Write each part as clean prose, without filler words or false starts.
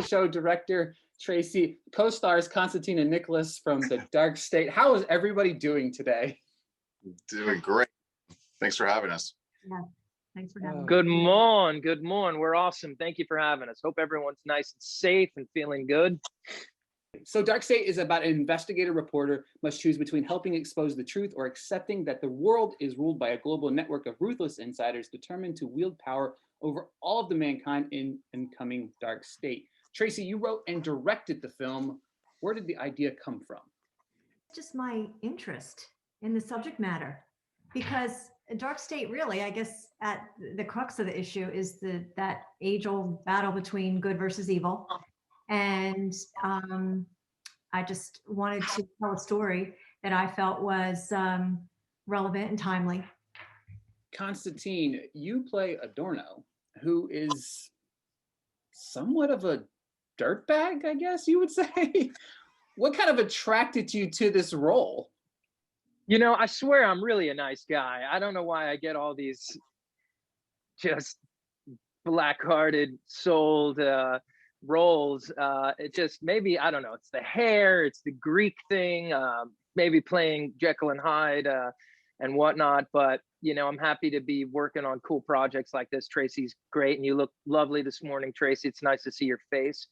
show, director Tracy, co-stars Constantine and Nicholas from The Dark State. How is everybody doing today? Doing great. Thanks for having us. Yeah, thanks for having us. Good morning. Good morning. We're awesome. Thank you for having us. Hope everyone's nice and safe and feeling good. So Dark State is about an investigative reporter must choose between helping expose the truth or accepting that the world is ruled by a global network of ruthless insiders determined to wield power over all of the mankind in incoming Dark State. Tracy, you wrote and directed the film. Where did the idea come from? Just my interest in the subject matter, because Dark State really, I guess, at the crux of the issue is that age-old battle between good versus evil. And I just wanted to tell a story that I felt was relevant and timely. Constantine, you play Adorno, who is somewhat of a dirtbag, I guess you would say. What kind of attracted you to this role? You know, I swear I'm really a nice guy. I don't know why I get all these just black-hearted, souled roles. It just, maybe, I don't know, it's the hair, it's the Greek thing, maybe playing Jekyll and Hyde and whatnot. But, you know, I'm happy to be working on cool projects like this. Tracy's great, and you look lovely this morning, Tracy. It's nice to see your face.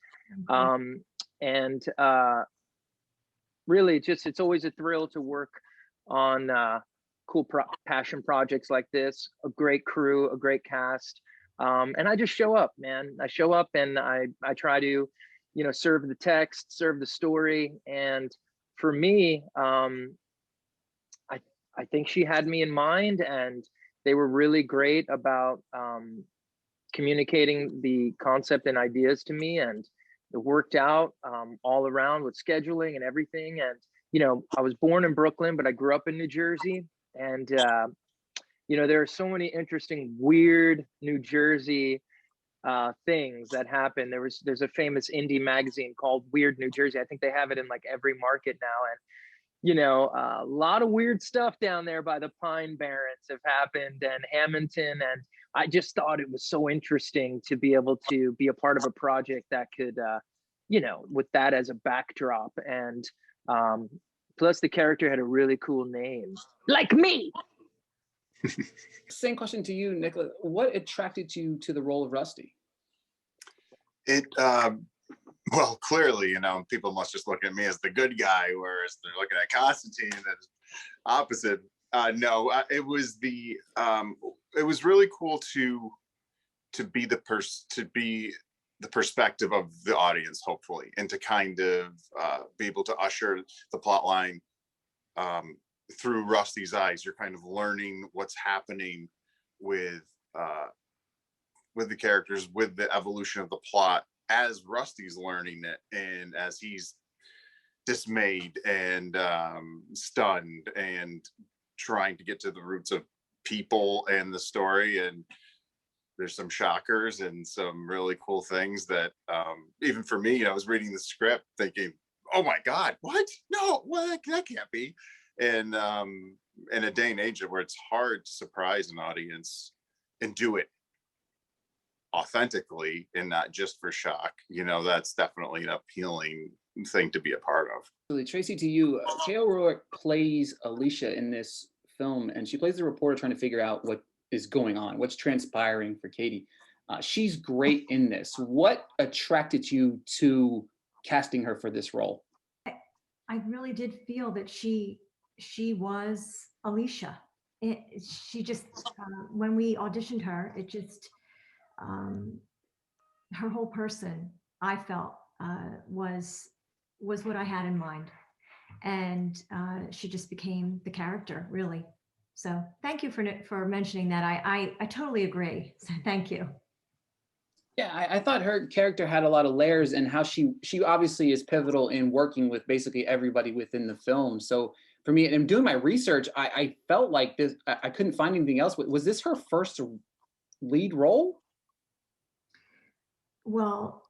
Really, just, it's always a thrill to work on cool passion projects like this. A great crew, a great cast. And I just show up, man. I show up and I try to, you know, serve the text, serve the story. And for me, I think she had me in mind, and they were really great about communicating the concept and ideas to me, and it worked out all around with scheduling and everything. And, you know, I was born in Brooklyn, but I grew up in New Jersey, and you know, there are so many interesting, weird New Jersey things that happen. There's a famous indie magazine called Weird New Jersey. I think they have it in like every market now. And, you know, a lot of weird stuff down there by the Pine Barrens have happened, and Hamilton. And I just thought it was so interesting to be able to be a part of a project that could, you know, with that as a backdrop. And plus the character had a really cool name, like me. Same question to you, Nicholas. What attracted you to the role of Rusty? It, well, clearly, you know, people must just look at me as the good guy, whereas they're looking at Constantine as opposite. No, it was it was really cool to be the perspective of the audience, hopefully, and to kind of be able to usher the plot line through Rusty's eyes. You're kind of learning what's happening with the characters, with the evolution of the plot as Rusty's learning it, and as he's dismayed and stunned and trying to get to the roots of people and the story. And there's some shockers and some really cool things that even for me, I was reading the script thinking, oh my God, what? No, well, that can't be. And in a day and age where it's hard to surprise an audience and do it authentically and not just for shock, you know, that's definitely an appealing thing to be a part of. Tracy, to you, Kayle Rourke plays Alicia in this film, and she plays the reporter trying to figure out what is going on, what's transpiring for Katie. She's great in this. What attracted you to casting her for this role? I really did feel that she was Alicia. She just, when we auditioned her, it just, her whole person, I felt, was what I had in mind. And she just became the character, really. So thank you for mentioning that. I totally agree. So thank you. Yeah, I thought her character had a lot of layers, and how she obviously is pivotal in working with basically everybody within the film. So for me, and doing my research, I felt like this, I couldn't find anything else. Was this her first lead role? Well,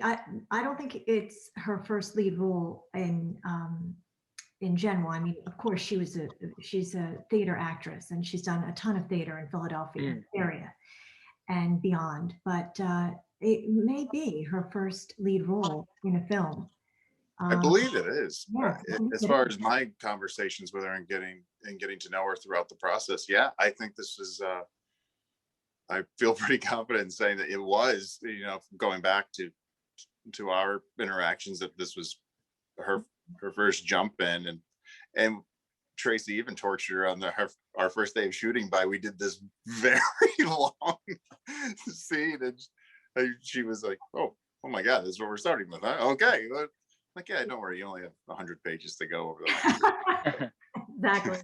I don't think it's her first lead role in general. I mean, of course, she's a theater actress, and she's done a ton of theater in Philadelphia area and beyond. But it may be her first lead role in a film. I believe it is. Yes, I think As it far is. as my conversations with her and getting to know her throughout the process, yeah, I think this is. I feel pretty confident in saying that it was, going back to our interactions, that this was her first jump in, and Tracy even tortured her on our first day of shooting by, we did this very long scene, and she was like, oh my God, this is what we're starting with, huh? Okay. Like, yeah, don't worry, you only have 100 pages to go over the Exactly.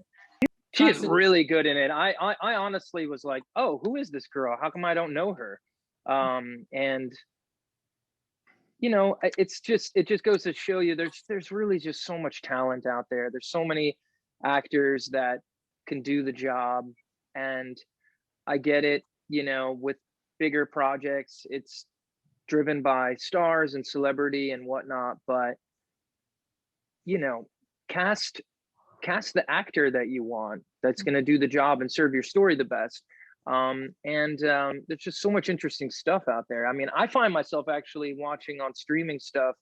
She is really good in it. I honestly was like, oh, who is this girl? How come I don't know her? And it just goes to show you there's really just so much talent out there. There's so many actors that can do the job, and I get it, with bigger projects, it's driven by stars and celebrity and whatnot, but cast the actor that you want, that's going to do the job and serve your story the best. There's just so much interesting stuff out there. I mean, I find myself actually watching on streaming stuff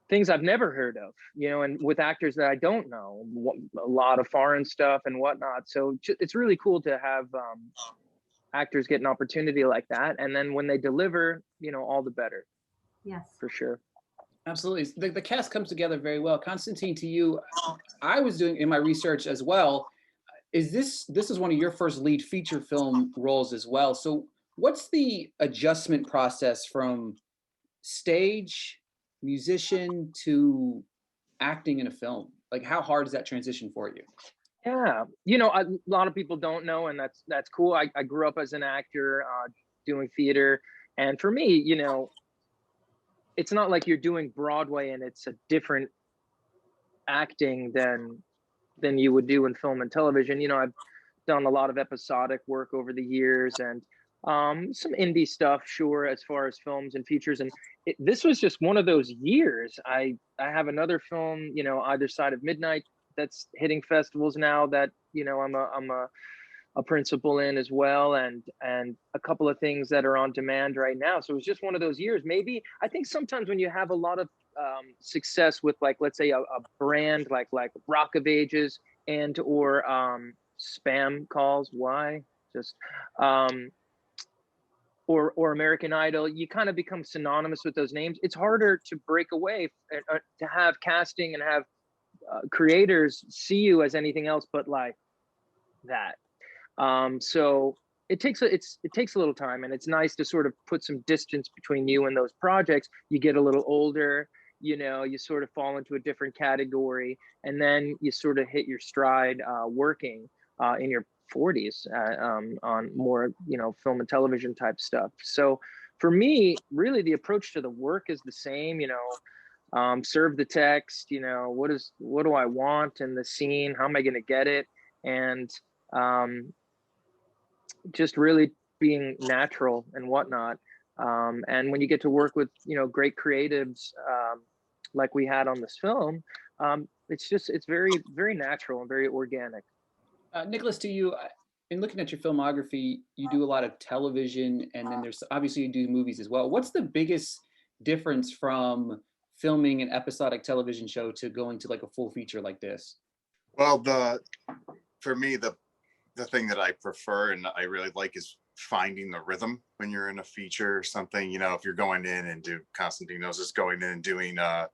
things I've never heard of, and with actors that I don't know, a lot of foreign stuff and whatnot. So it's really cool to have actors get an opportunity like that, and then when they deliver, all the better. Yes, for sure. Absolutely. The cast comes together very well. Constantine, to you, I was doing in my research as well. This is one of your first lead feature film roles as well. So what's the adjustment process from stage, musician to acting in a film? Like, how hard is that transition for you? Yeah, a lot of people don't know, and that's cool. I grew up as an actor, doing theater, and for me, it's not like you're doing Broadway and it's a different acting than you would do in film and television. I've done a lot of episodic work over the years, and some indie stuff, sure, as far as films and features. And this was just one of those years. I have another film, Either Side of Midnight, that's hitting festivals now, that I'm a principal in as well, and a couple of things that are on demand right now. So it was just one of those years. Maybe I think sometimes when you have a lot of success with, like, let's say a brand like Rock of Ages and or spam calls, why just or American Idol, you kind of become synonymous with those names. It's harder to break away, to have casting and have creators see you as anything else but like that. So it takes a little time, and it's nice to sort of put some distance between you and those projects. You get a little older, you sort of fall into a different category, and then you sort of hit your stride working in your 40s on more film and television type stuff. So for me, really the approach to the work is the same. Serve the text, what do I want in the scene, how am I going to get it, and just really being natural and whatnot. And when you get to work with great creatives like we had on this film, it's very, very natural and very organic. Nicholas, to you, in looking at your filmography, you do a lot of television, and then there's obviously you do movies as well. What's the biggest difference from filming an episodic television show to going to like a full feature like this? Well, for me, the thing that I prefer and I really like is finding the rhythm when you're in a feature or something. If you're going in and Constantine knows is going in and doing a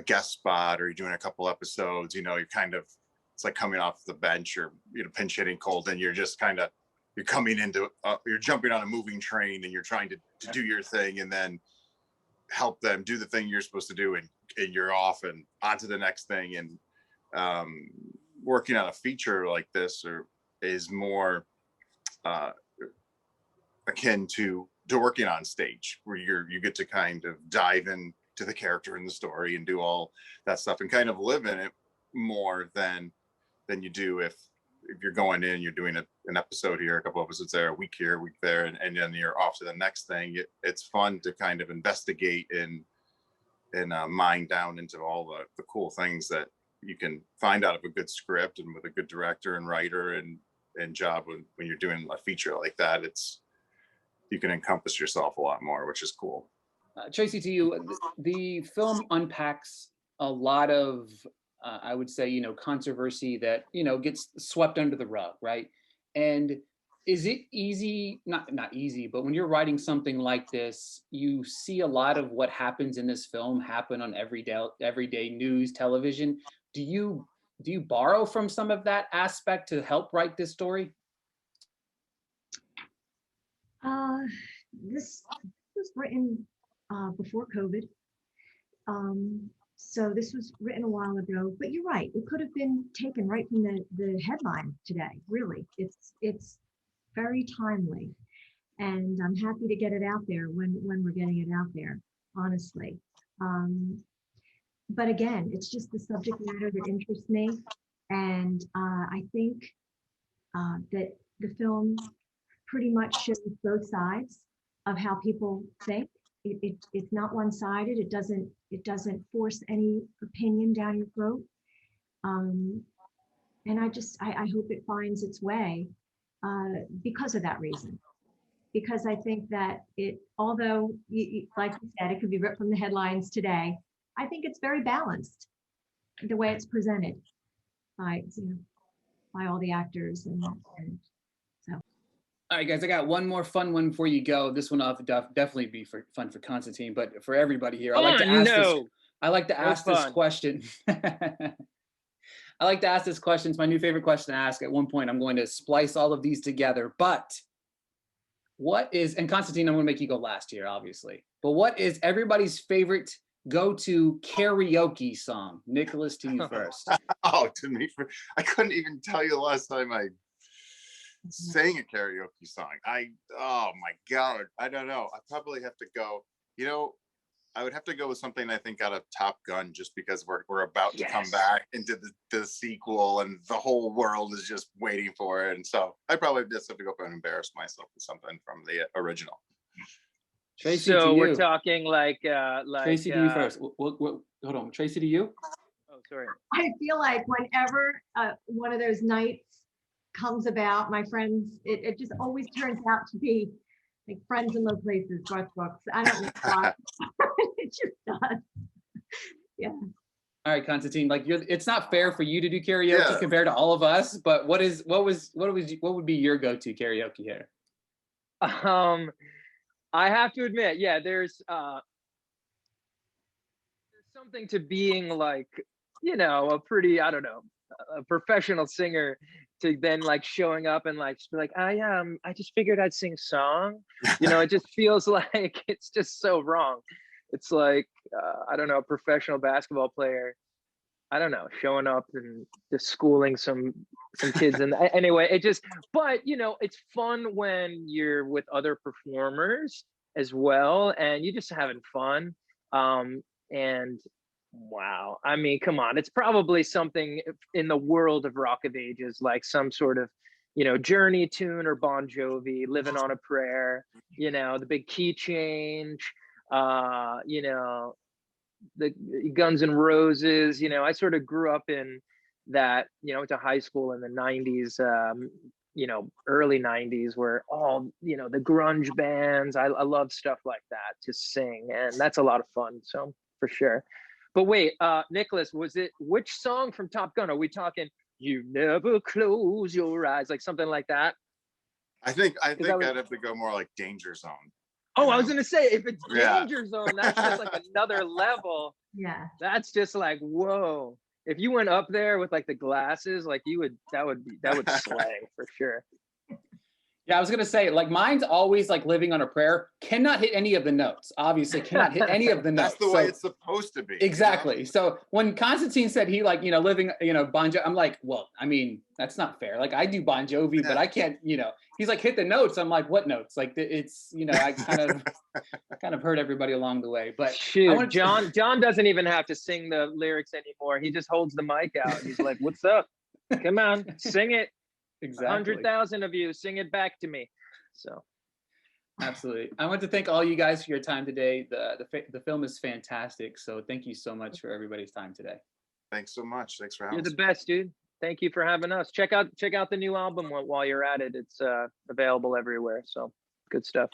guest spot, or you're doing a couple episodes, you're kind of, it's like coming off the bench or pinch hitting cold, and you're just kind of, you're coming into you're jumping on a moving train, and you're trying to do your thing and then help them do the thing you're supposed to do, and you're off and on to the next thing. And working on a feature like this is more akin to working on stage, where you get to kind of dive into the character and the story and do all that stuff and kind of live in it more than you do if you're going in, you're doing an episode here, a couple episodes there, a week here, a week there, and then you're off to the next thing. It's fun to kind of investigate and mine down into all the cool things that you can find out of a good script, and with a good director and writer and job when you're doing a feature like that. you can encompass yourself a lot more, which is cool. Tracy, to you, the film unpacks a lot of, I would say, you know, controversy that, you know, gets swept under the rug, right? And is it easy, not easy, but when you're writing something like this, you see a lot of what happens in this film happen on everyday news, television. Do you borrow from some of that aspect to help write this story? This was written before COVID. So this was written a while ago, but you're right. It could have been taken right from the headline today. Really, it's very timely, and I'm happy to get it out there when we're getting it out there. Honestly, but again, it's just the subject matter that interests me, and I think that the film pretty much shows both sides of how people think. It's not one-sided. It doesn't force any opinion down your throat. And I hope it finds its way because of that reason. Because I think that although like you said, it could be ripped from the headlines today, I think it's very balanced the way it's presented by, you know, by all the actors and so. All right, guys, I got one more fun one before you go. This one will have to definitely be fun for Constantine, but for everybody here, I like to ask this question. I like to ask this question. It's my new favorite question to ask. At one point, I'm going to splice all of these together. But what is, and Constantine, I'm going to make you go last here, obviously. But what is everybody's favorite go-to karaoke song? Nicholas, to you first. Oh, to me, I couldn't even tell you the last time I sang a karaoke song. Oh my God, I don't know. I probably have to go, you know, I would have to go with something I think out of Top Gun, just because we're about to come back into the sequel and the whole world is just waiting for it. And so I probably just have to go up and embarrass myself with something from the original. Tracy, so to you. We're talking like Tracy, to you first. Hold on, Tracy, to you. Oh, sorry. I feel like whenever one of those nights comes about, my friends, it just always turns out to be like Friends in Low Places, Garth Brooks. I don't know why. It just does. Yeah. All right, Constantine, like it's not fair for you to do karaoke compared to all of us, but what would be your go-to karaoke here? I have to admit, there's something to being like, you know, a professional singer, to then like showing up and like just be like, I just figured I'd sing a song. You know, it just feels like it's just so wrong. It's like, I don't know, a professional basketball player, I don't know, showing up and just schooling some kids. And anyway, but you know, it's fun when you're with other performers as well, and you're just having fun. And wow, I mean, come on, it's probably something in the world of Rock of Ages, like some sort of, you know, Journey tune or Bon Jovi, Living on a Prayer, you know, the big key change, you know, the Guns N' Roses. You know, I sort of grew up in that, you know, to high school in the 90s, you know, early 90s, where all, you know, the grunge bands, I love stuff like that to sing, and that's a lot of fun. So for sure. But wait, Nicholas, which song from Top Gun? Are we talking "You Never Close Your Eyes," like something like that? I think I'd have to go more like Danger Zone. Oh, I was gonna say, if it's Danger Zone, that's just like another level. Yeah. That's just like, whoa. If you went up there with like the glasses, like that would slay for sure. Yeah, I was gonna say, like, mine's always like Living on a Prayer. Cannot hit any of the notes. Obviously, cannot hit any of the notes. That's the way it's supposed to be. Exactly. You know? So when Constantine said he, like, you know, living, you know, Bon Jovi, I'm like, well, I mean, that's not fair. Like, I do Bon Jovi, but I can't, you know. He's like, hit the notes. I'm like, what notes? Like, it's, you know, I kind of heard everybody along the way. But shoot, John doesn't even have to sing the lyrics anymore. He just holds the mic out. He's like, what's up? Come on, sing it. Exactly. 100,000 of you, sing it back to me. So absolutely. I want to thank all you guys for your time today. The film is fantastic. So thank you so much for everybody's time today. Thanks so much. Thanks for having us. You're the best, dude. Thank you for having us. Check out the new album while you're at it. It's available everywhere. So good stuff.